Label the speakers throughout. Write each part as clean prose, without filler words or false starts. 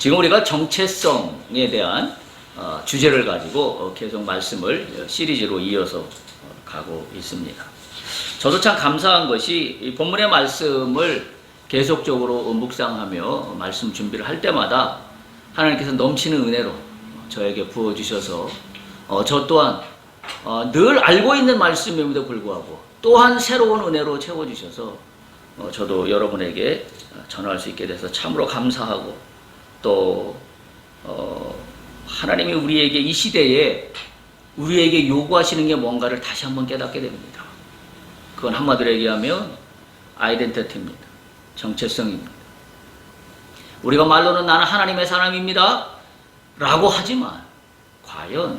Speaker 1: 지금 우리가 정체성에 대한 주제를 가지고 계속 말씀을 시리즈로 이어서 가고 있습니다. 저도 참 감사한 것이 이 본문의 말씀을 계속적으로 묵상하며 말씀 준비를 할 때마다 하나님께서 넘치는 은혜로 저에게 부어주셔서 저 또한 늘 알고 있는 말씀임에도 불구하고 또한 새로운 은혜로 채워주셔서 저도 여러분에게 전할 수 있게 돼서 참으로 감사하고 또 하나님이 우리에게 이 시대에 우리에게 요구하시는 게 뭔가를 다시 한번 깨닫게 됩니다. 그건 한마디로 얘기하면 아이덴티티입니다. 정체성입니다. 우리가 말로는 나는 하나님의 사람입니다 라고 하지만 과연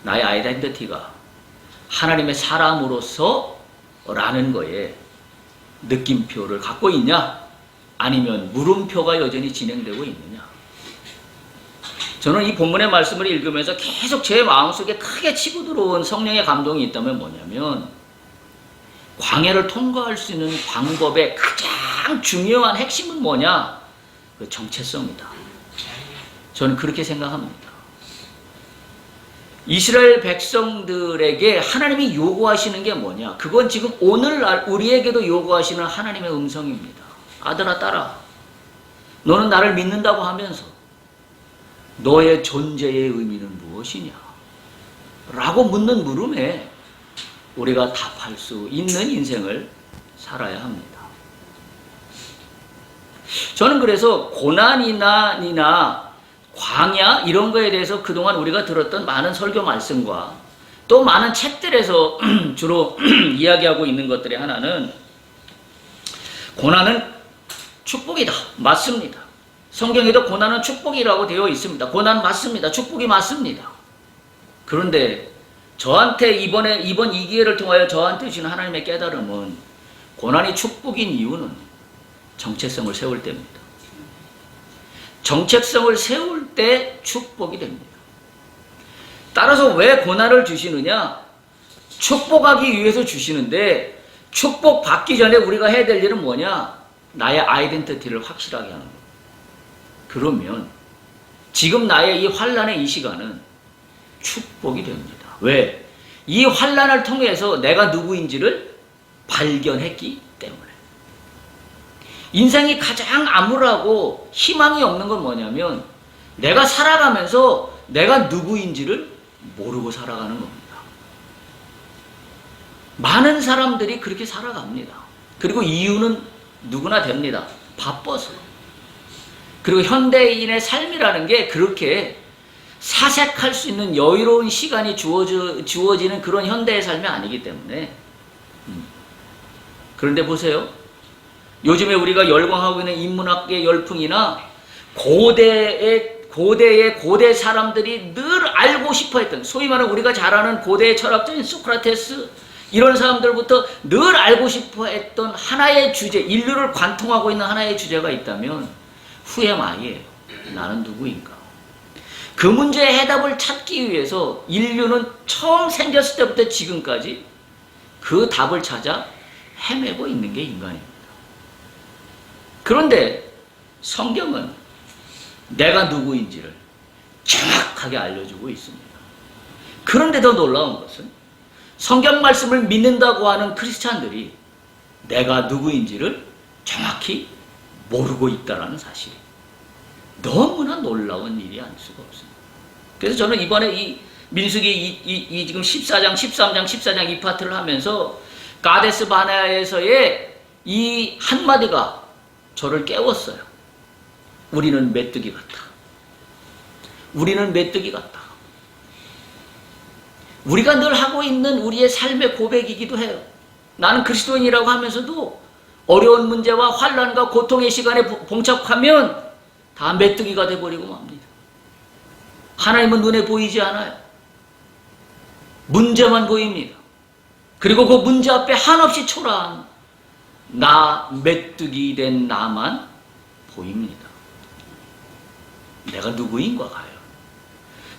Speaker 1: 나의 아이덴티티가 하나님의 사람으로서 라는 거에 느낌표를 갖고 있냐? 아니면 물음표가 여전히 진행되고 있느냐? 저는 이 본문의 말씀을 읽으면서 계속 제 마음속에 크게 치고 들어온 성령의 감동이 있다면 뭐냐면 광야를 통과할 수 있는 방법의 가장 중요한 핵심은 뭐냐? 그 정체성이다. 저는 그렇게 생각합니다. 이스라엘 백성들에게 하나님이 요구하시는 게 뭐냐? 그건 지금 오늘날 우리에게도 요구하시는 하나님의 음성입니다. 아들아 딸아, 너는 나를 믿는다고 하면서 너의 존재의 의미는 무엇이냐? 라고 묻는 물음에 우리가 답할 수 있는 인생을 살아야 합니다. 저는 그래서 고난이나 광야 이런 거에 대해서 그동안 우리가 들었던 많은 설교 말씀과 또 많은 책들에서 주로 이야기하고 있는 것들의 하나는 고난은 축복이다. 맞습니다. 성경에도 고난은 축복이라고 되어 있습니다. 고난 맞습니다. 축복이 맞습니다. 그런데 저한테 이번 이 기회를 통하여 저한테 주신 하나님의 깨달음은 고난이 축복인 이유는 정체성을 세울 때입니다. 정체성을 세울 때 축복이 됩니다. 따라서 왜 고난을 주시느냐? 축복하기 위해서 주시는데 축복받기 전에 우리가 해야 될 일은 뭐냐? 나의 아이덴티티를 확실하게 하는 거예요. 그러면 지금 나의 이 환난의 이 시간은 축복이 됩니다. 왜? 이 환난을 통해서 내가 누구인지를 발견했기 때문에. 인생이 가장 암울하고 희망이 없는 건 뭐냐면 내가 살아가면서 내가 누구인지를 모르고 살아가는 겁니다. 많은 사람들이 그렇게 살아갑니다. 그리고 이유는 누구나 됩니다. 바빠서. 그리고 현대인의 삶이라는 게 그렇게 사색할 수 있는 여유로운 시간이 주어지는 그런 현대의 삶이 아니기 때문에. 그런데 보세요. 요즘에 우리가 열광하고 있는 인문학계 열풍이나 고대의 고대 사람들이 늘 알고 싶어 했던, 소위 말하는 우리가 잘 아는 고대의 철학자인 소크라테스, 이런 사람들부터 늘 알고 싶어 했던 하나의 주제, 인류를 관통하고 있는 하나의 주제가 있다면 후에마이에요. 나는 누구인가? 그 문제의 해답을 찾기 위해서 인류는 처음 생겼을 때부터 지금까지 그 답을 찾아 헤매고 있는 게 인간입니다. 그런데 성경은 내가 누구인지를 정확하게 알려주고 있습니다. 그런데 더 놀라운 것은 성경 말씀을 믿는다고 하는 크리스찬들이 내가 누구인지를 정확히 모르고 있다는 사실이 너무나 놀라운 일이 아닐 수가 없습니다. 그래서 저는 이번에 이 민수기 이 지금 14장, 13장, 14장 이 파트를 하면서 가데스 바네아에서의 이 한마디가 저를 깨웠어요. 우리는 메뚜기 같다. 우리는 메뚜기 같다. 우리가 늘 하고 있는 우리의 삶의 고백이기도 해요. 나는 그리스도인이라고 하면서도 어려운 문제와 환난과 고통의 시간에 봉착하면 다 메뚜기가 돼버리고 맙니다. 하나님은 눈에 보이지 않아요. 문제만 보입니다. 그리고 그 문제 앞에 한없이 초라한 나 메뚜기 된 나만 보입니다. 내가 누구인가 가요.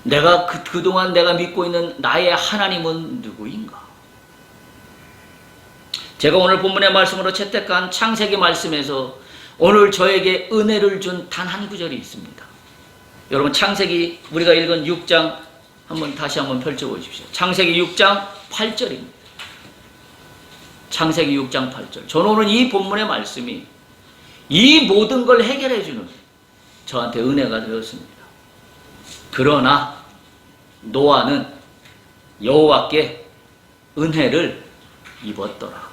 Speaker 1: 내가 그동안 내가 믿고 있는 나의 하나님은 누구인가? 제가 오늘 본문의 말씀으로 채택한 창세기 말씀에서 오늘 저에게 은혜를 준 단 한 구절이 있습니다. 여러분 창세기 우리가 읽은 6장 다시 한번 펼쳐보십시오. 창세기 6장 8절입니다. 창세기 6장 8절. 저는 오늘 이 본문의 말씀이 이 모든 걸 해결해주는 저한테 은혜가 되었습니다. 그러나 노아는 여호와께 은혜를 입었더라.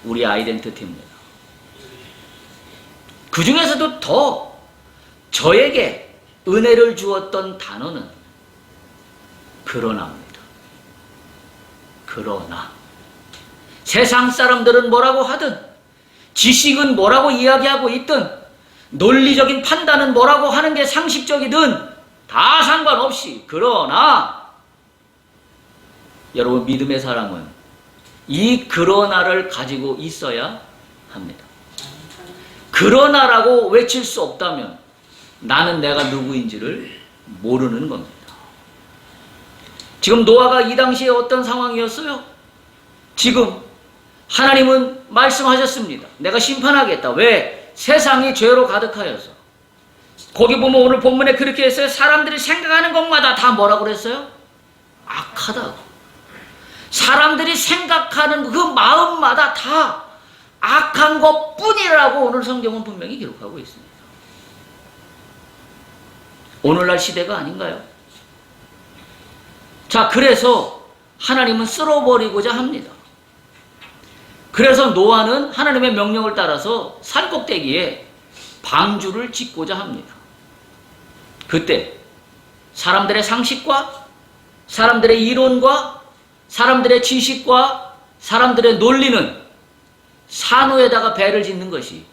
Speaker 1: 우리 아이덴티티입니다. 그 중에서도 더 저에게 은혜를 주었던 단어는 그러나입니다. 그러나 세상 사람들은 뭐라고 하든 지식은 뭐라고 이야기하고 있든 논리적인 판단은 뭐라고 하는 게 상식적이든 다 상관없이 그러나 여러분 믿음의 사람은 이 그러나를 가지고 있어야 합니다. 그러나라고 외칠 수 없다면 나는 내가 누구인지를 모르는 겁니다. 지금 노아가 이 당시에 어떤 상황이었어요? 지금 하나님은 말씀하셨습니다. 내가 심판하겠다. 왜? 세상이 죄로 가득하여서. 거기 보면 오늘 본문에 그렇게 했어요. 사람들이 생각하는 것마다 다 뭐라고 그랬어요? 악하다고. 사람들이 생각하는 그 마음마다 다 악한 것뿐이라고 오늘 성경은 분명히 기록하고 있습니다. 오늘날 시대가 아닌가요? 자, 그래서 하나님은 쓸어버리고자 합니다. 그래서 노아는 하나님의 명령을 따라서 산꼭대기에 방주를 짓고자 합니다. 그때 사람들의 상식과 사람들의 이론과 사람들의 지식과 사람들의 논리는 산호에다가 배를 짓는 것이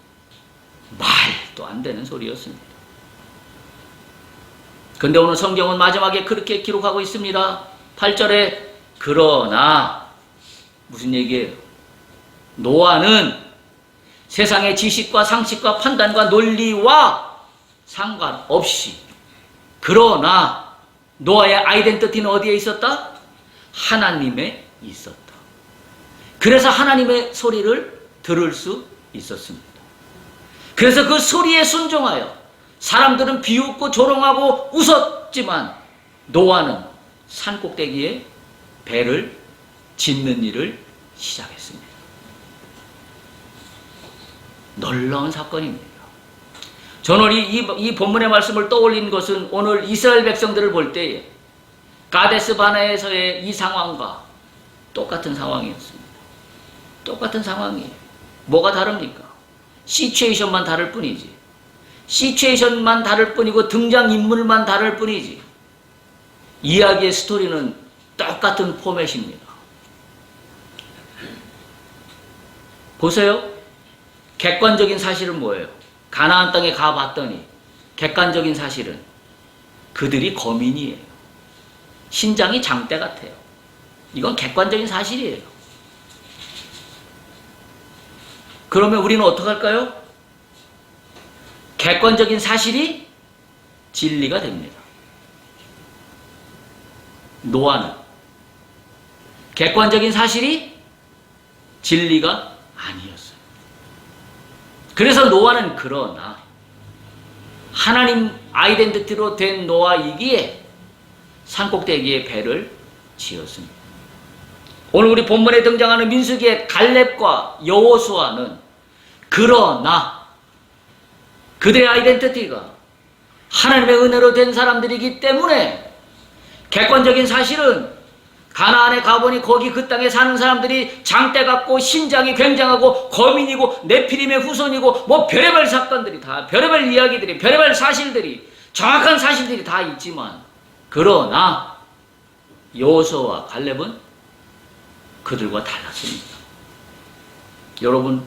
Speaker 1: 말도 안 되는 소리였습니다. 그런데 오늘 성경은 마지막에 그렇게 기록하고 있습니다. 8절에 그러나 무슨 얘기예요? 노아는 세상의 지식과 상식과 판단과 논리와 상관없이 그러나 노아의 아이덴티티는 어디에 있었다? 하나님에 있었다. 그래서 하나님의 소리를 들을 수 있었습니다. 그래서 그 소리에 순종하여 사람들은 비웃고 조롱하고 웃었지만 노아는 산꼭대기에 배를 짓는 일을 시작했습니다. 놀라운 사건입니다. 저는 이 본문의 말씀을 떠올린 것은 오늘 이스라엘 백성들을 볼 때에 가데스 바네에서의 이 상황과 똑같은 상황이었습니다. 똑같은 상황이에요. 뭐가 다릅니까? 시츄에이션만 다를 뿐이지. 시츄에이션만 다를 뿐이고 등장인물만 다를 뿐이지. 이야기의 스토리는 똑같은 포맷입니다. 보세요. 객관적인 사실은 뭐예요? 가나안 땅에 가봤더니 객관적인 사실은 그들이 거민이에요. 신장이 장대 같아요. 이건 객관적인 사실이에요. 그러면 우리는 어떡할까요? 객관적인 사실이 진리가 됩니다. 노아는 객관적인 사실이 진리가 아니었어요. 그래서 노아는 그러나 하나님 아이덴티티로 된 노아이기에 산꼭대기에 배를 지었습니다. 오늘 우리 본문에 등장하는 민수기의 갈렙과 여호수아는 그러나 그들의 아이덴티티가 하나님의 은혜로 된 사람들이기 때문에 객관적인 사실은 가나안에 가보니 거기 그 땅에 사는 사람들이 장대 같고 신장이 굉장하고 거민이고 네피림의 후손이고 뭐 별의별 사건들이 다 별의별 이야기들이 별의별 사실들이 정확한 사실들이 다 있지만 그러나 여호수아와 갈렙은 그들과 달랐습니다. 여러분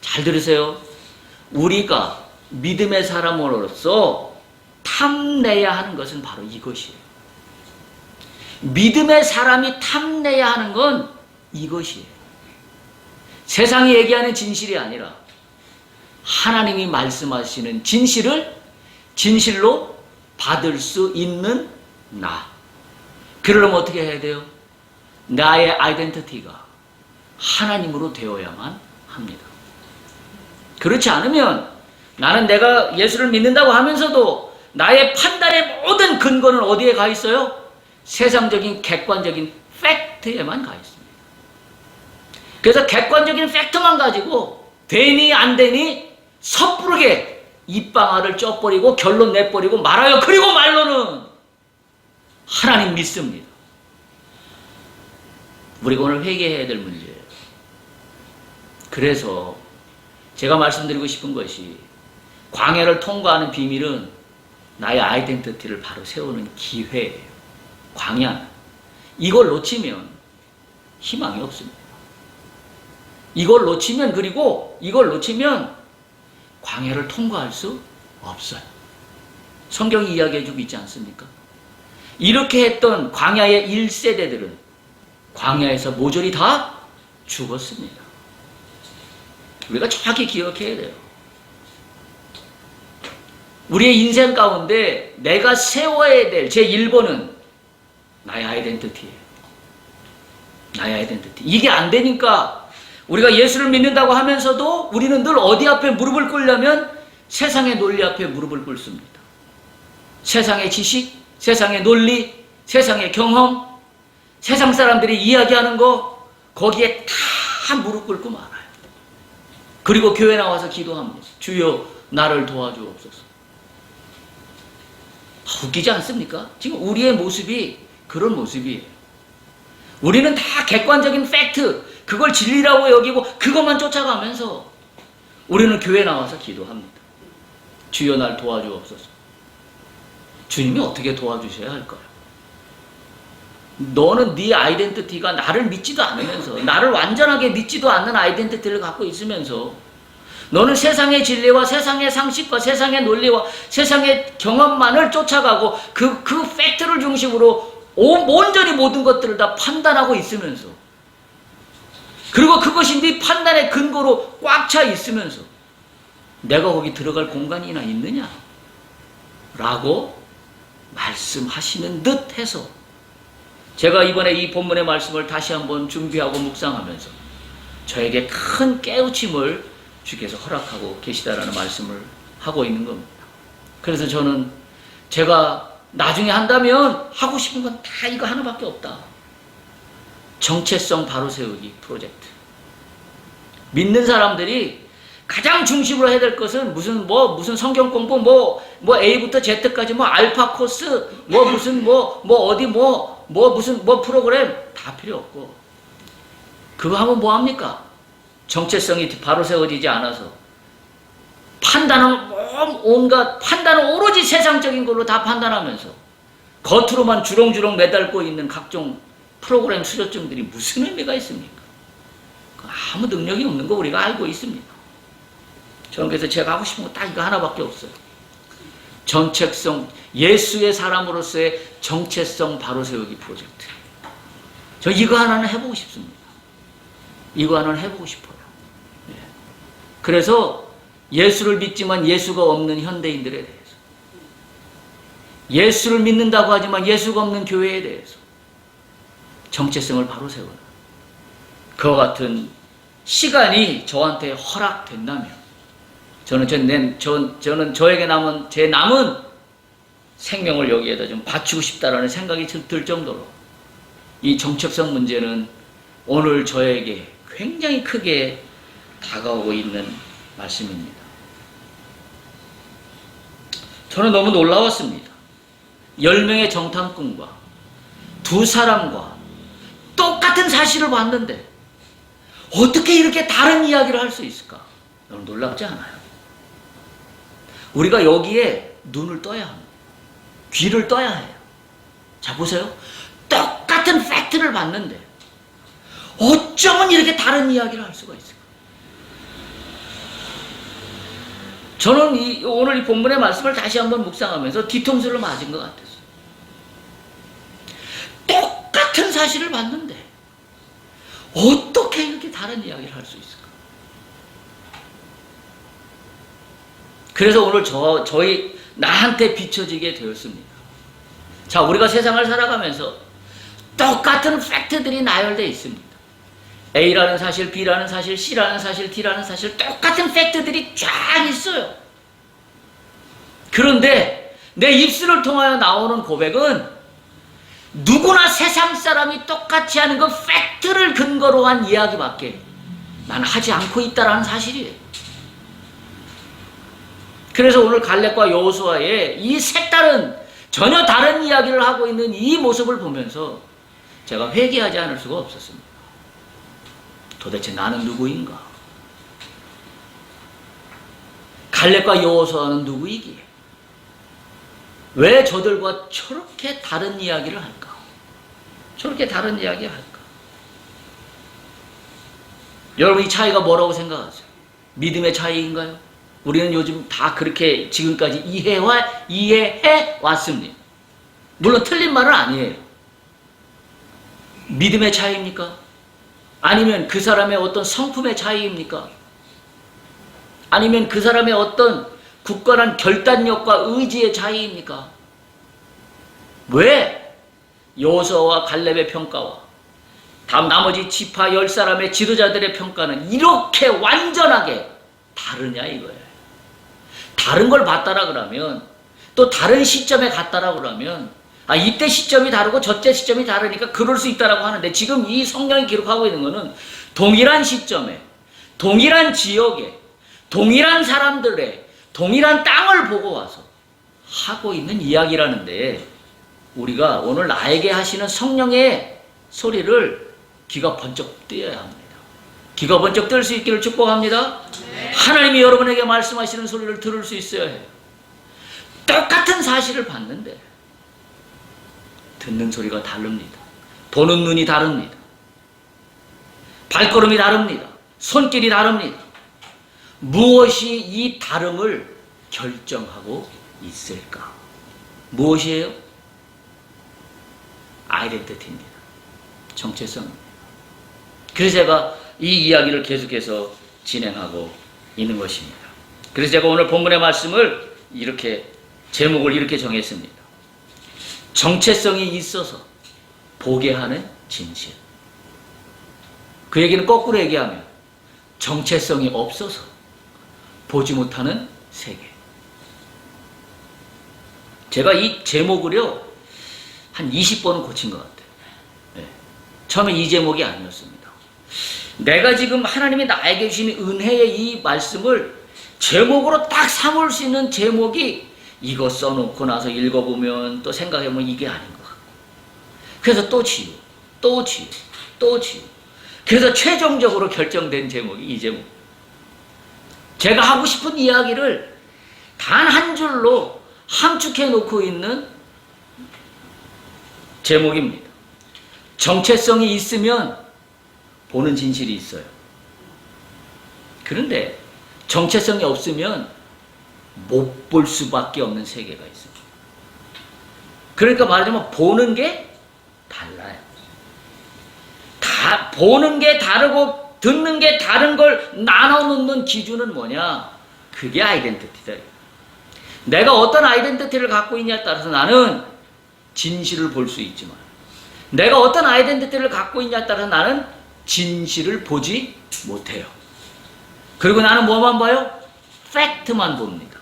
Speaker 1: 잘 들으세요. 우리가 믿음의 사람으로서 탐내야 하는 것은 바로 이것이에요. 믿음의 사람이 탐내야 하는 건 이것이에요. 세상이 얘기하는 진실이 아니라 하나님이 말씀하시는 진실을 진실로 받을 수 있는 나. 그러려면 어떻게 해야 돼요? 나의 아이덴티티가 하나님으로 되어야만 합니다. 그렇지 않으면 나는 내가 예수를 믿는다고 하면서도 나의 판단의 모든 근거는 어디에 가 있어요? 세상적인 객관적인 팩트에만 가 있습니다. 그래서 객관적인 팩트만 가지고 되니 안 되니 섣부르게 입방아를 쪄버리고 결론 내버리고 말아요. 그리고 말로는 하나님 믿습니다. 우리가 오늘 회개해야 될 문제예요. 그래서 제가 말씀드리고 싶은 것이 광야를 통과하는 비밀은 나의 아이덴티티를 바로 세우는 기회예요. 광야. 이걸 놓치면 희망이 없습니다. 이걸 놓치면 그리고 이걸 놓치면 광야를 통과할 수 없어요. 성경이 이야기해주고 있지 않습니까? 이렇게 했던 광야의 1세대들은 광야에서 모조리 다 죽었습니다. 우리가 정확히 기억해야 돼요. 우리의 인생 가운데 내가 세워야 될 제1번은 나의 아이덴티티예요. 나의 아이덴티티. 이게 안 되니까 우리가 예수를 믿는다고 하면서도 우리는 늘 어디 앞에 무릎을 꿇려면 세상의 논리 앞에 무릎을 꿇습니다. 세상의 지식, 세상의 논리, 세상의 경험, 세상 사람들이 이야기하는 거 거기에 다 무릎 꿇고 말아요. 그리고 교회 나와서 기도합니다. 주여 나를 도와주옵소서. 웃기지 않습니까? 지금 우리의 모습이 그런 모습이에요. 우리는 다 객관적인 팩트, 그걸 진리라고 여기고 그것만 쫓아가면서 우리는 교회 나와서 기도합니다. 주여 날 도와주옵소서. 주님이 어떻게 도와주셔야 할까요? 너는 네 아이덴티티가 나를 믿지도 않으면서 나를 완전하게 믿지도 않는 아이덴티티를 갖고 있으면서 너는 세상의 진리와 세상의 상식과 세상의 논리와 세상의 경험만을 쫓아가고 그 팩트를 중심으로 온전히 모든 것들을 다 판단하고 있으면서 그리고 그것이 네 판단의 근거로 꽉 차 있으면서 내가 거기 들어갈 공간이나 있느냐? 라고 말씀하시는 듯 해서 제가 이번에 이 본문의 말씀을 다시 한번 준비하고 묵상하면서 저에게 큰 깨우침을 주께서 허락하고 계시다라는 말씀을 하고 있는 겁니다. 그래서 저는 제가 나중에 한다면 하고 싶은 건 다 이거 하나밖에 없다. 정체성 바로 세우기 프로젝트. 믿는 사람들이 가장 중심으로 해야 될 것은 무슨 성경 공부 뭐 A부터 Z까지 알파 코스 무슨 프로그램 다 필요 없고 그거 하면 뭐 합니까? 정체성이 바로 세워지지 않아서 판단은 오로지 세상적인 걸로 다 판단하면서 겉으로만 주렁주렁 매달고 있는 각종 프로그램 수료증들이 무슨 의미가 있습니까? 아무 능력이 없는 거 우리가 알고 있습니다. 저는 그래서 제가 하고 싶은 거 딱 이거 하나밖에 없어요. 정체성, 예수의 사람으로서의 정체성 바로 세우기 프로젝트. 저 이거 하나는 해보고 싶습니다. 이거 하나는 해보고 싶어요. 그래서 예수를 믿지만 예수가 없는 현대인들에 대해서, 예수를 믿는다고 하지만 예수가 없는 교회에 대해서 정체성을 바로 세우는 그와 같은 시간이 저한테 허락된다면 저는 저에게 제 남은 생명을 여기에다 좀 바치고 싶다라는 생각이 들 정도로 이 정체성 문제는 오늘 저에게 굉장히 크게 다가오고 있는 말씀입니다. 저는 너무 놀라웠습니다. 10명의 정탐꾼과 두 사람과 똑같은 사실을 봤는데 어떻게 이렇게 다른 이야기를 할 수 있을까? 여러분 놀랍지 않아요? 우리가 여기에 눈을 떠야 합니다. 귀를 떠야 해요. 자 보세요. 똑같은 팩트를 봤는데 어쩌면 이렇게 다른 이야기를 할 수가 있을까? 저는 오늘 이 본문의 말씀을 다시 한번 묵상하면서 뒤통수를 맞은 것 같았어요. 똑같은 사실을 봤는데 어떻게 이렇게 다른 이야기를 할 수 있을까? 그래서 오늘 나한테 비춰지게 되었습니다. 자, 우리가 세상을 살아가면서 똑같은 팩트들이 나열되어 있습니다. A라는 사실, B라는 사실, C라는 사실, D라는 사실, 똑같은 팩트들이 쫙 있어요. 그런데 내 입술을 통하여 나오는 고백은 누구나 세상 사람이 똑같이 하는 그 팩트를 근거로 한 이야기밖에 나는 하지 않고 있다는 사실이에요. 그래서 오늘 갈렙과 여호수아의 이 색다른 전혀 다른 이야기를 하고 있는 이 모습을 보면서 제가 회개하지 않을 수가 없었습니다. 도대체 나는 누구인가? 갈렙과 여호수아는 누구이기에? 왜 저들과 저렇게 다른 이야기를 할까? 저렇게 다른 이야기를 할까? 여러분, 이 차이가 뭐라고 생각하세요? 믿음의 차이인가요? 우리는 요즘 다 그렇게 지금까지 이해해 왔습니다. 물론 틀린 말은 아니에요. 믿음의 차이입니까? 아니면 그 사람의 어떤 성품의 차이입니까? 아니면 그 사람의 어떤 굳건한 결단력과 의지의 차이입니까? 왜 여호수아와 갈렙의 평가와 나머지 지파 10사람의 지도자들의 평가는 이렇게 완전하게 다르냐 이거예요. 다른 걸 봤다라 그러면, 또 다른 시점에 갔다라 그러면, 이때 시점이 다르고 저때 시점이 다르니까 그럴 수 있다라고 하는데, 지금 이 성경이 기록하고 있는 거는 동일한 시점에, 동일한 지역에, 동일한 사람들의 동일한 땅을 보고 와서 하고 있는 이야기라는데, 우리가 오늘 나에게 하시는 성령의 소리를 귀가 번쩍 뜨여야 합니다. 귀가 번쩍 뜰 수 있기를 축복합니다. 네. 하나님이 여러분에게 말씀하시는 소리를 들을 수 있어야 해요. 똑같은 사실을 봤는데 듣는 소리가 다릅니다. 보는 눈이 다릅니다. 발걸음이 다릅니다. 손길이 다릅니다. 무엇이 이 다름을 결정하고 있을까? 무엇이에요? 아이덴티티입니다. 정체성입니다. 그래서 제가 이 이야기를 계속해서 진행하고 있는 것입니다. 그래서 제가 오늘 본문의 말씀을 제목을 이렇게 정했습니다. 정체성이 있어서 보게 하는 진실. 그 얘기는 거꾸로 얘기하면 정체성이 없어서 보지 못하는 세계. 제가 이 제목을요, 한 20번은 고친 것 같아요. 네. 처음에 이 제목이 아니었습니다. 내가 지금 하나님이 나에게 주신 은혜의 이 말씀을 제목으로 딱 삼을 수 있는 제목이 이거 써놓고 나서 읽어보면 또 생각해보면 이게 아닌 것 같고, 그래서 또 지우, 또 지우, 또 지우. 그래서 최종적으로 결정된 제목이 이 제목. 제가 하고 싶은 이야기를 단 한 줄로 함축해 놓고 있는 제목입니다. 정체성이 있으면 보는 진실이 있어요. 그런데 정체성이 없으면 못 볼 수밖에 없는 세계가 있어요. 그러니까 말하자면 보는 게 달라요. 보는 게 다르고 듣는 게 다른 걸 나눠놓는 기준은 뭐냐? 그게 아이덴티티다. 내가 어떤 아이덴티티를 갖고 있냐에 따라서 나는 진실을 볼 수 있지만, 내가 어떤 아이덴티티를 갖고 있냐에 따라서 나는 진실을 보지 못해요. 그리고 나는 뭐만 봐요? 팩트만 봅니다.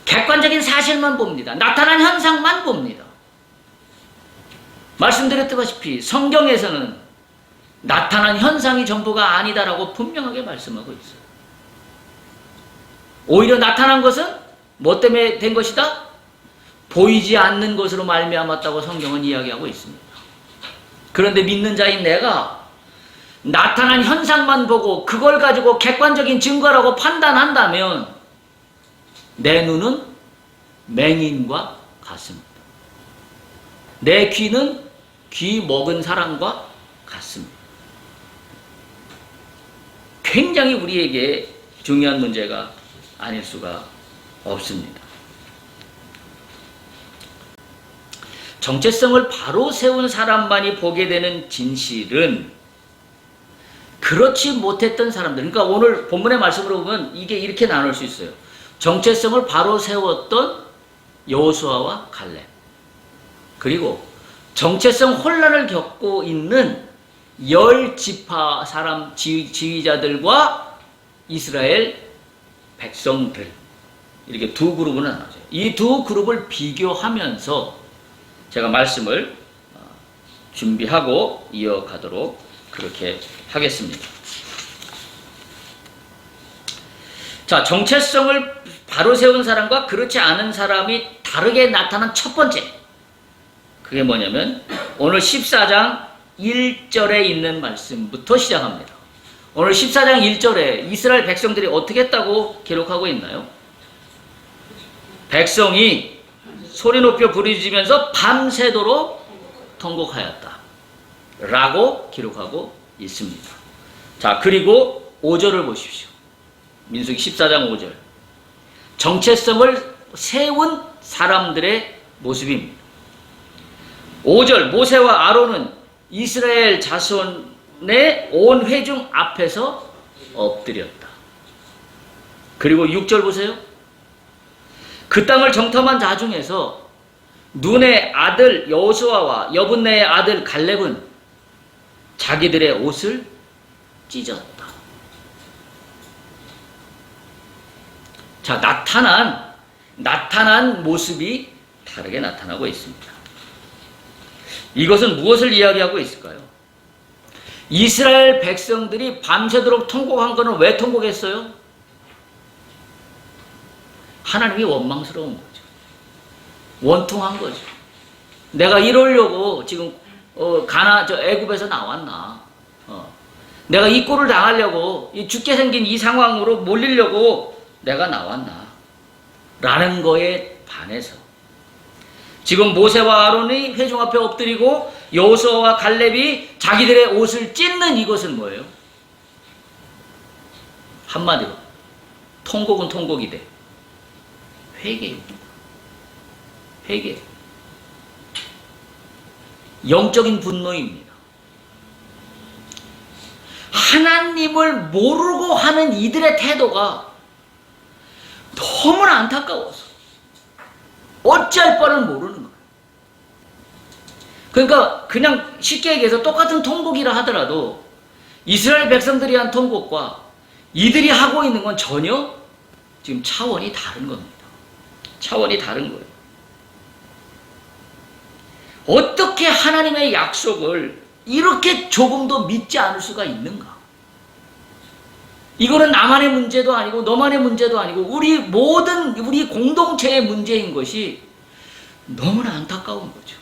Speaker 1: 객관적인 사실만 봅니다. 나타난 현상만 봅니다. 말씀드렸다시피 성경에서는 나타난 현상이 전부가 아니다라고 분명하게 말씀하고 있어요. 오히려 나타난 것은 뭐 때문에 된 것이다? 보이지 않는 것으로 말미암았다고 성경은 이야기하고 있습니다. 그런데 믿는 자인 내가 나타난 현상만 보고 그걸 가지고 객관적인 증거라고 판단한다면 내 눈은 맹인과 같습니다. 내 귀는 귀 먹은 사람과 같습니다. 굉장히 우리에게 중요한 문제가 아닐 수가 없습니다. 정체성을 바로 세운 사람만이 보게 되는 진실은 그렇지 못했던 사람들, 그러니까 오늘 본문의 말씀으로 보면 이게 이렇게 나눌 수 있어요. 정체성을 바로 세웠던 여호수아와 갈렙, 그리고 정체성 혼란을 겪고 있는 10지파 사람 지휘자들과 이스라엘 백성들, 이렇게 두 그룹으로 나눠져요. 이 두 그룹을 비교하면서 제가 말씀을 준비하고 이어가도록 그렇게 하겠습니다. 자, 정체성을 바로 세운 사람과 그렇지 않은 사람이 다르게 나타난 첫 번째, 그게 뭐냐면 오늘 14장 1절에 있는 말씀부터 시작합니다. 오늘 14장 1절에 이스라엘 백성들이 어떻게 했다고 기록하고 있나요? 백성이 소리 높여 부르짖으면서 밤새도록 통곡하였다 라고 기록하고 있습니다. 자, 그리고 5절을 보십시오. 민수기 14장 5절. 정체성을 세운 사람들의 모습입니다. 5절, 모세와 아론은 이스라엘 자손의 온 회중 앞에서 엎드렸다. 그리고 6절 보세요. 그 땅을 정탐한 자 중에서 눈의 아들 여호수아와 여분네의 아들 갈렙은 자기들의 옷을 찢었다. 자, 나타난 모습이 다르게 나타나고 있습니다. 이것은 무엇을 이야기하고 있을까요? 이스라엘 백성들이 밤새도록 통곡한 것은 왜 통곡했어요? 하나님이 원망스러운 거죠. 원통한 거죠. 내가 이러려고 지금 애굽에서 나왔나? 내가 이 꼴을 당하려고 죽게 생긴 이 상황으로 몰리려고 내가 나왔나? 라는 거에 반해서 지금 모세와 아론이 회중 앞에 엎드리고 여호수아와 갈렙이 자기들의 옷을 찢는 이것은 뭐예요? 한마디로 통곡은 통곡이 돼. 회개입니다. 회개. 영적인 분노입니다. 하나님을 모르고 하는 이들의 태도가 너무나 안타까워서 어찌할 바를 모르는 거예요. 그러니까 그냥 쉽게 얘기해서 똑같은 통곡이라 하더라도 이스라엘 백성들이 한 통곡과 이들이 하고 있는 건 전혀 지금 차원이 다른 겁니다. 차원이 다른 거예요. 어떻게 하나님의 약속을 이렇게 조금도 믿지 않을 수가 있는가? 이거는 나만의 문제도 아니고 너만의 문제도 아니고 우리 공동체의 문제인 것이 너무나 안타까운 거죠.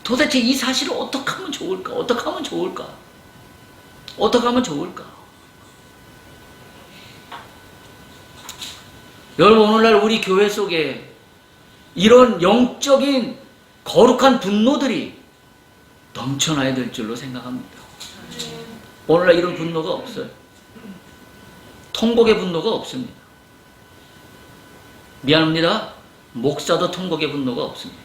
Speaker 1: 도대체 이 사실을 어떻게 하면 좋을까? 어떻게 하면 좋을까? 어떻게 하면 좋을까? 여러분, 오늘날 우리 교회 속에 이런 영적인 거룩한 분노들이 넘쳐나야 될 줄로 생각합니다. 오늘날 이런 분노가 없어요. 통곡의 분노가 없습니다. 미안합니다. 목사도 통곡의 분노가 없습니다.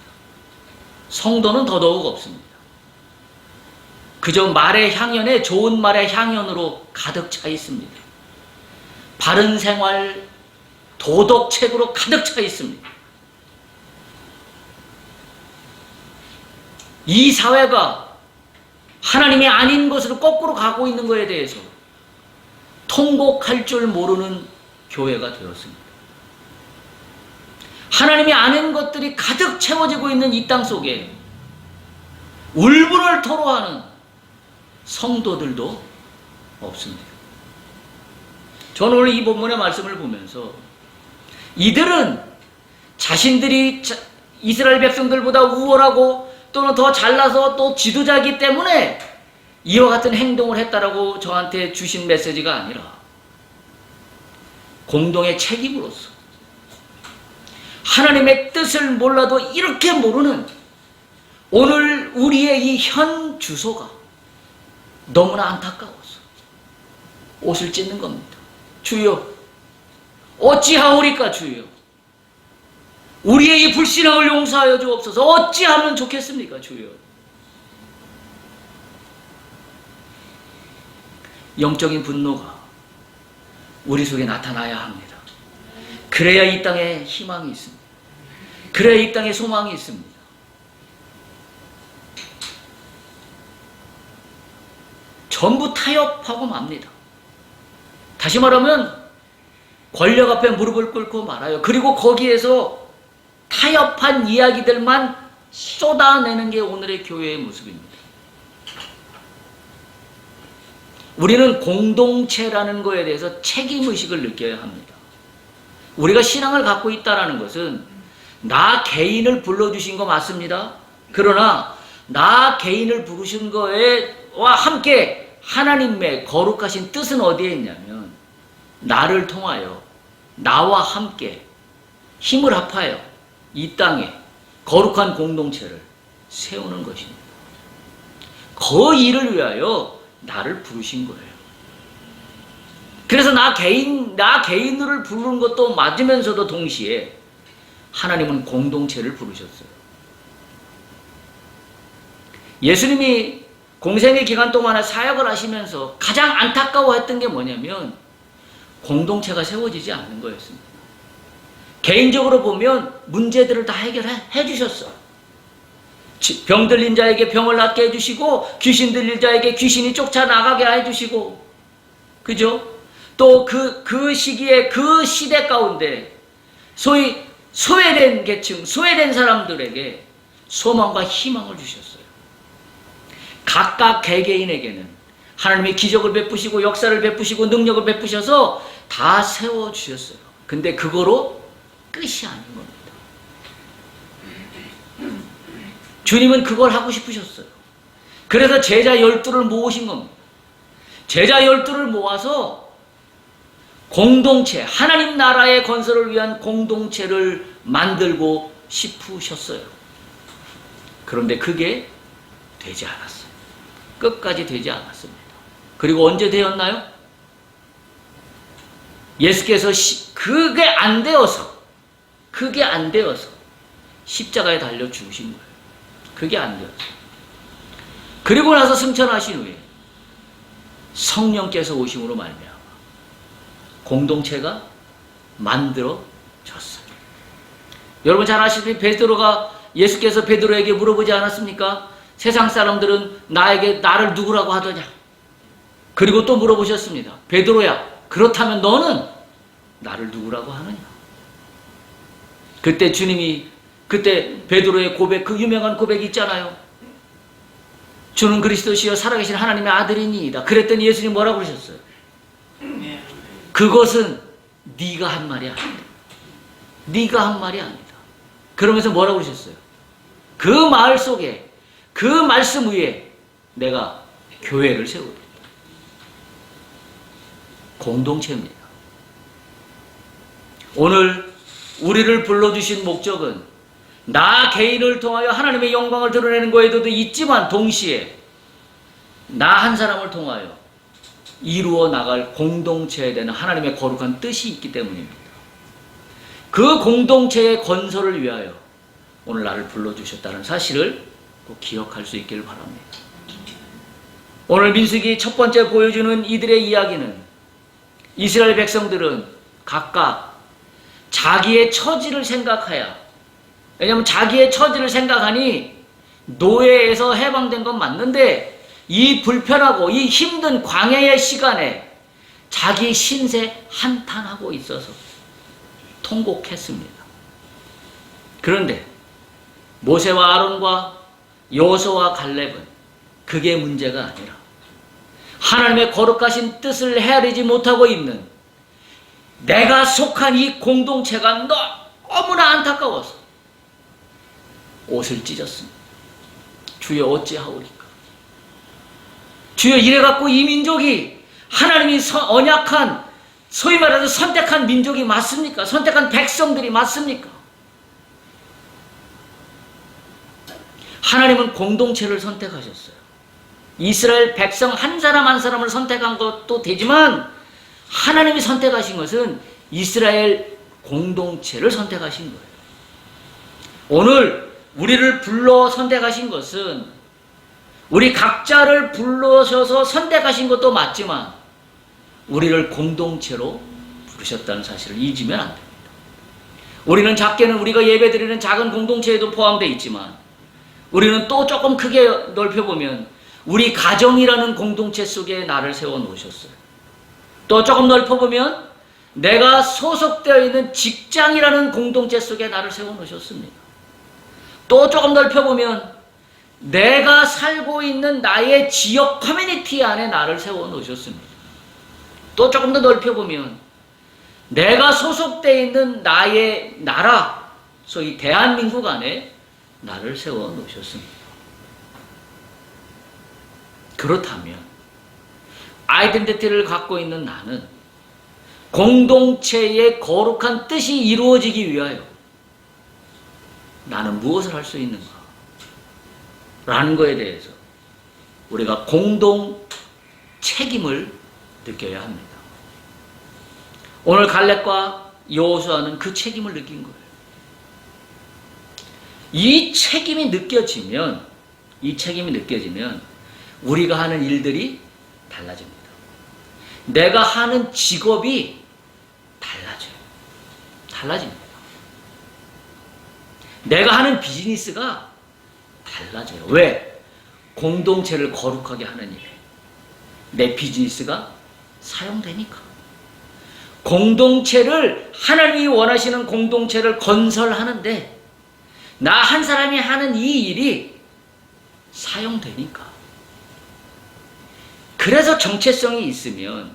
Speaker 1: 성도는 더더욱 없습니다. 그저 말의 향연에 좋은 말의 향연으로 가득 차 있습니다. 바른 생활, 도덕책으로 가득 차 있습니다. 이 사회가 하나님이 아닌 것으로 거꾸로 가고 있는 것에 대해서 통곡할 줄 모르는 교회가 되었습니다. 하나님이 아닌 것들이 가득 채워지고 있는 이 땅 속에 울분을 토로하는 성도들도 없습니다. 저는 오늘 이 본문의 말씀을 보면서 이들은 자신들이 이스라엘 백성들보다 우월하고 또는 더 잘나서 또 지도자이기 때문에 이와 같은 행동을 했다라고 저한테 주신 메시지가 아니라 공동의 책임으로서 하나님의 뜻을 몰라도 이렇게 모르는 오늘 우리의 이 현 주소가 너무나 안타까워서 옷을 찢는 겁니다. 주여, 어찌하오리까 주여. 우리의 이 불신앙을 용서하여 주옵소서. 어찌하면 좋겠습니까 주여. 영적인 분노가 우리 속에 나타나야 합니다. 그래야 이 땅에 희망이 있습니다. 그래야 이 땅에 소망이 있습니다. 전부 타협하고 맙니다. 다시 말하면 권력 앞에 무릎을 꿇고 말아요. 그리고 거기에서 타협한 이야기들만 쏟아내는 게 오늘의 교회의 모습입니다. 우리는 공동체라는 것에 대해서 책임의식을 느껴야 합니다. 우리가 신앙을 갖고 있다는 것은 나 개인을 불러주신 거 맞습니다. 그러나 나 개인을 부르신 거와 함께 하나님의 거룩하신 뜻은 어디에 있냐면 나를 통하여 나와 함께 힘을 합하여 이 땅에 거룩한 공동체를 세우는 것입니다. 그 일을 위하여 나를 부르신 거예요. 그래서 나 개인으로 부르는 것도 맞으면서도 동시에 하나님은 공동체를 부르셨어요. 예수님이 공생의 기간 동안에 사역을 하시면서 가장 안타까워했던 게 뭐냐면 공동체가 세워지지 않는 거였습니다. 개인적으로 보면 문제들을 다 해결해 주셨어. 병 들린 자에게 병을 낫게 해주시고 귀신 들린 자에게 귀신이 쫓아나가게 해주시고, 그죠? 또 그 시기에 그 시대 가운데 소위 소외된 계층, 소외된 사람들에게 소망과 희망을 주셨어요. 각각 개개인에게는 하나님의 기적을 베푸시고 역사를 베푸시고 능력을 베푸셔서 다 세워주셨어요. 근데 그거로 끝이 아닌 겁니다. 주님은 그걸 하고 싶으셨어요. 그래서 제자 12를 모으신 겁니다. 제자 12를 모아서 공동체, 하나님 나라의 건설을 위한 공동체를 만들고 싶으셨어요. 그런데 그게 되지 않았어요. 끝까지 되지 않았습니다. 그리고 언제 되었나요? 예수께서 그게 안 되어서 십자가에 달려 죽으신 거예요. 그게 안 되었어요. 그리고 나서 승천하신 후에 성령께서 오심으로 말미암아 공동체가 만들어졌어요. 여러분 잘 아시다시피 베드로가 예수께서 베드로에게 물어보지 않았습니까? 세상 사람들은 나를 누구라고 하더냐? 그리고 또 물어보셨습니다. 베드로야, 그렇다면 너는 나를 누구라고 하느냐? 그때 주님이 베드로의 고백, 그 유명한 고백이 있잖아요. 주는 그리스도시요 살아계신 하나님의 아들이니이다. 그랬더니 예수님 뭐라고 그러셨어요? 그것은 네가 한 말이 아니다. 네가 한 말이 아니다. 그러면서 뭐라고 그러셨어요? 그 말 속에, 그 말씀 위에 내가 교회를 세우겠다. 공동체입니다. 오늘 우리를 불러주신 목적은 나 개인을 통하여 하나님의 영광을 드러내는 거에도 있지만 동시에 나 한 사람을 통하여 이루어 나갈 공동체에 대한 하나님의 거룩한 뜻이 있기 때문입니다. 그 공동체의 건설을 위하여 오늘 나를 불러주셨다는 사실을 꼭 기억할 수 있기를 바랍니다. 오늘 민수기 첫 번째 보여주는 이들의 이야기는 이스라엘 백성들은 각각 자기의 처지를 생각하여, 왜냐하면 자기의 처지를 생각하니 노예에서 해방된 건 맞는데 이 불편하고 이 힘든 광야의 시간에 자기 신세 한탄하고 있어서 통곡했습니다. 그런데 모세와 아론과 여호수아와 갈렙은 그게 문제가 아니라 하나님의 거룩하신 뜻을 헤아리지 못하고 있는 내가 속한 이 공동체가 너무나 안타까워서 옷을 찢었습니다. 주여 어찌하오리까? 주여 이래갖고 이 민족이 하나님이 언약한, 소위 말해서 선택한 민족이 맞습니까? 선택한 백성들이 맞습니까? 하나님은 공동체를 선택하셨어요. 이스라엘 백성 한 사람 한 사람을 선택한 것도 되지만 하나님이 선택하신 것은 이스라엘 공동체를 선택하신 거예요. 오늘 우리를 불러 선택하신 것은 우리 각자를 불러셔서 선택하신 것도 맞지만 우리를 공동체로 부르셨다는 사실을 잊으면 안 됩니다. 우리는 작게는 우리가 예배드리는 작은 공동체에도 포함되어 있지만 우리는 또 조금 크게 넓혀보면 우리 가정이라는 공동체 속에 나를 세워놓으셨어요. 또 조금 넓혀보면 내가 소속되어 있는 직장이라는 공동체 속에 나를 세워놓으셨습니다. 또 조금 넓혀보면 내가 살고 있는 나의 지역 커뮤니티 안에 나를 세워놓으셨습니다. 또 조금 더 넓혀보면 내가 소속되어 있는 나의 나라, 소위 대한민국 안에 나를 세워놓으셨습니다. 그렇다면 아이덴티티를 갖고 있는 나는 공동체의 거룩한 뜻이 이루어지기 위하여 나는 무엇을 할 수 있는가? 라는 것에 대해서 우리가 공동 책임을 느껴야 합니다. 오늘 갈렙과 여호수아는 그 책임을 느낀 거예요. 이 책임이 느껴지면 우리가 하는 일들이 달라집니다. 내가 하는 직업이 달라집니다. 내가 하는 비즈니스가 달라져요. 왜? 공동체를 거룩하게 하는 일에 내 비즈니스가 사용되니까. 공동체를, 하나님이 원하시는 공동체를 건설하는데 나 한 사람이 하는 이 일이 사용되니까. 그래서 정체성이 있으면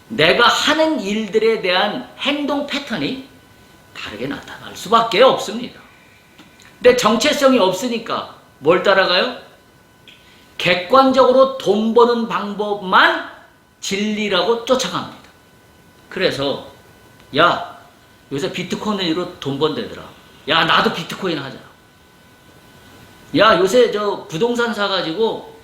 Speaker 1: 내가 하는 일들에 대한 행동 패턴이 다르게 나타날 수밖에 없습니다. 근데 정체성이 없으니까 뭘 따라가요? 객관적으로 돈 버는 방법만 진리라고 쫓아갑니다. 그래서 야, 요새 비트코인으로 돈 번대더라. 야, 나도 비트코인 하자. 야, 요새 저 부동산 사가지고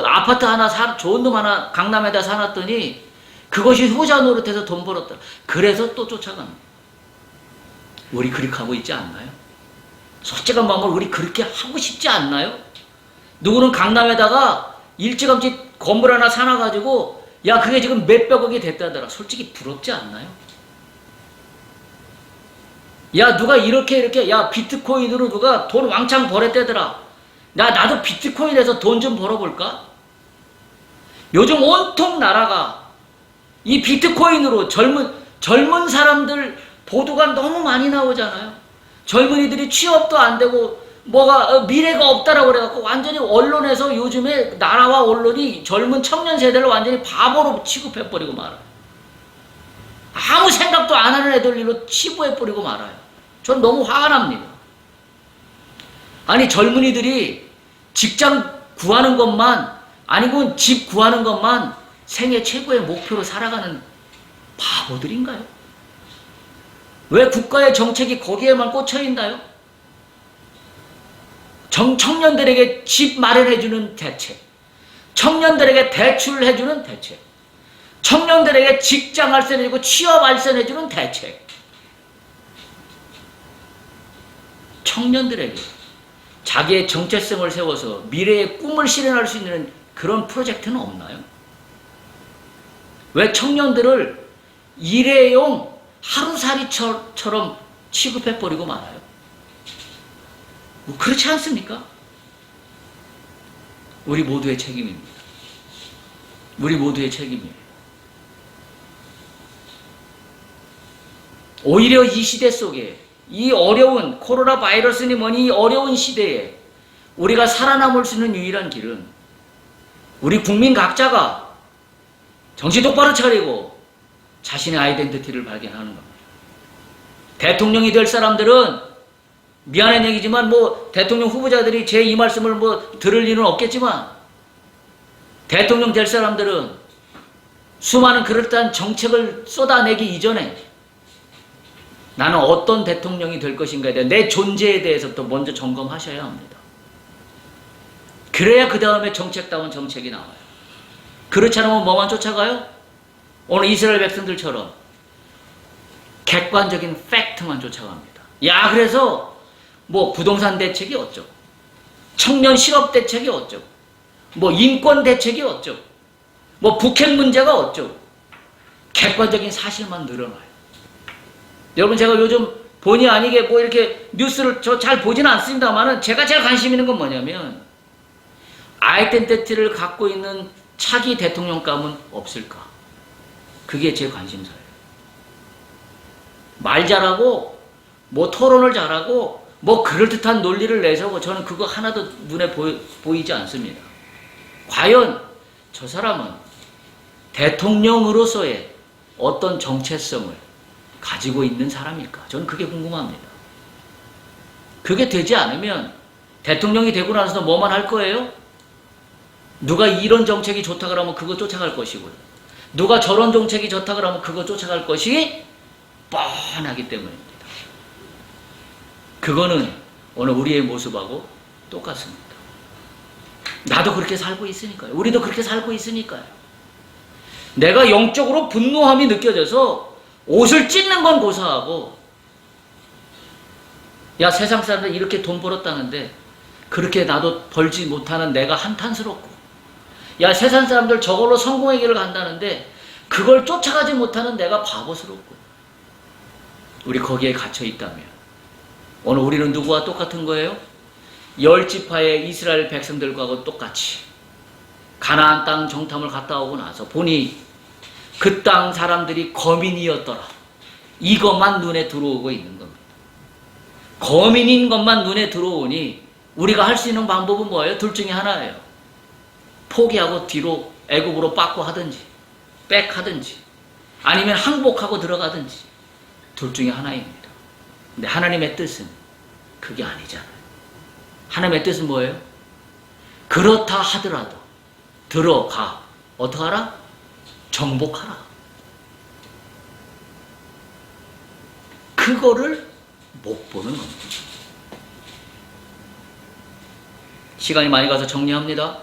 Speaker 1: 아파트 하나 좋은 놈 하나 강남에다 사놨더니 그것이 효자 노릇해서 돈 벌었다. 그래서 또 쫓아갑니다. 우리 그렇게 하고 있지 않나요? 솔직한 마음으로 우리 그렇게 하고 싶지 않나요? 누구는 강남에다가 일찌감치 건물 하나 사놔가지고 야, 그게 지금 몇백억이 됐다더라. 솔직히 부럽지 않나요? 야, 누가 이렇게 야, 비트코인으로 누가 돈 왕창 벌었대더라. 나도 비트코인에서 돈 좀 벌어볼까? 요즘 온통 나라가 이 비트코인으로 젊은 사람들 보도가 너무 많이 나오잖아요. 젊은이들이 취업도 안 되고 뭐가 미래가 없다라고 그래갖고 완전히 언론에서 요즘에 나라와 언론이 젊은 청년 세대를 완전히 바보로 취급해버리고 말아요. 아무 생각도 안 하는 애들 일로 치부해버리고 말아요. 전 너무 화가 납니다. 아니, 젊은이들이 직장 구하는 것만, 아니면 집 구하는 것만 생애 최고의 목표로 살아가는 바보들인가요? 왜 국가의 정책이 거기에만 꽂혀있나요? 청년들에게 집 마련해주는 대책, 청년들에게 대출을 해주는 대책, 청년들에게 직장 알선해주고 취업 알선해주는 대책, 청년들에게 자기의 정체성을 세워서 미래의 꿈을 실현할 수 있는 그런 프로젝트는 없나요? 왜 청년들을 일회용 하루살이처럼 취급해버리고 말아요? 뭐 그렇지 않습니까? 우리 모두의 책임입니다. 우리 모두의 책임이에요. 오히려 이 시대 속에, 이 어려운 코로나 바이러스니 뭐니 이 어려운 시대에 우리가 살아남을 수 있는 유일한 길은 우리 국민 각자가 정신 똑바로 차리고 자신의 아이덴티티를 발견하는 겁니다. 대통령이 될 사람들은 미안한 얘기지만 뭐 대통령 후보자들이 제 이 말씀을 뭐 들을 일은 없겠지만 대통령 될 사람들은 수많은 그럴듯한 정책을 쏟아내기 이전에 나는 어떤 대통령이 될 것인가에 대한 내 존재에 대해서부터 먼저 점검하셔야 합니다. 그래야 그 다음에 정책다운 정책이 나와요. 그렇지 않으면 뭐만 쫓아가요? 오늘 이스라엘 백성들처럼 객관적인 팩트만 쫓아갑니다. 야, 그래서 뭐 부동산 대책이 어쩌고, 청년 실업 대책이 어쩌고, 뭐 인권 대책이 어쩌고, 뭐 북핵 문제가 어쩌고, 객관적인 사실만 늘어나요. 여러분, 제가 요즘 본의 아니게 뭐 이렇게 뉴스를 저 잘 보지는 않습니다만은 제가 제일 관심 있는 건 뭐냐면 아이덴티티를 갖고 있는 차기 대통령감은 없을까? 그게 제 관심사예요. 말 잘하고 뭐 토론을 잘하고 뭐 그럴듯한 논리를 내세우고 저는 그거 하나도 눈에 보이지 않습니다. 과연 저 사람은 대통령으로서의 어떤 정체성을 가지고 있는 사람일까? 저는 그게 궁금합니다. 그게 되지 않으면 대통령이 되고 나서 뭐만 할 거예요? 누가 이런 정책이 좋다 그러면 그거 쫓아갈 것이고요. 누가 저런 정책이 좋다 그러면 그거 쫓아갈 것이 뻔하기 때문입니다. 그거는 오늘 우리의 모습하고 똑같습니다. 나도 그렇게 살고 있으니까요. 우리도 그렇게 살고 있으니까요. 내가 영적으로 분노함이 느껴져서 옷을 찢는 건 고사하고, 야, 세상 사람들 이렇게 돈 벌었다는데 그렇게 나도 벌지 못하는 내가 한탄스럽고, 야, 세상 사람들 저걸로 성공의 길을 간다는데 그걸 쫓아가지 못하는 내가 바보스럽고, 우리 거기에 갇혀 있다면 오늘 우리는 누구와 똑같은 거예요? 10지파의 이스라엘 백성들과 똑같이 가나안 땅 정탐을 갔다 오고 나서 보니 그 땅 사람들이 거민이었더라. 이것만 눈에 들어오고 있는 겁니다. 거민인 것만 눈에 들어오니 우리가 할 수 있는 방법은 뭐예요? 둘 중에 하나예요. 포기하고 뒤로 애굽으로 빠꾸 하든지 빽하든지 아니면 항복하고 들어가든지 둘 중에 하나입니다. 근데 하나님의 뜻은 그게 아니잖아요. 하나님의 뜻은 뭐예요? 그렇다 하더라도 들어가. 어떡하라? 정복하라. 그거를 못 보는 겁니다. 시간이 많이 가서 정리합니다.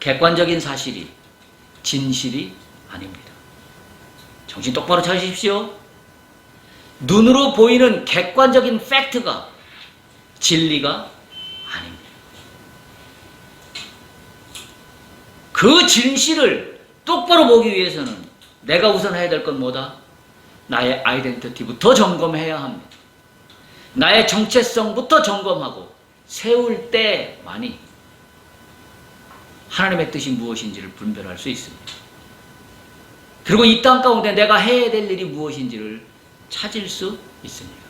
Speaker 1: 객관적인 사실이 진실이 아닙니다. 정신 똑바로 차리십시오. 눈으로 보이는 객관적인 팩트가 진리가 아닙니다. 그 진실을 똑바로 보기 위해서는 내가 우선 해야 될 건 뭐다? 나의 아이덴티티부터 점검해야 합니다. 나의 정체성부터 점검하고 세울 때만이 하나님의 뜻이 무엇인지를 분별할 수 있습니다. 그리고 이 땅 가운데 내가 해야 될 일이 무엇인지를 찾을 수 있습니다.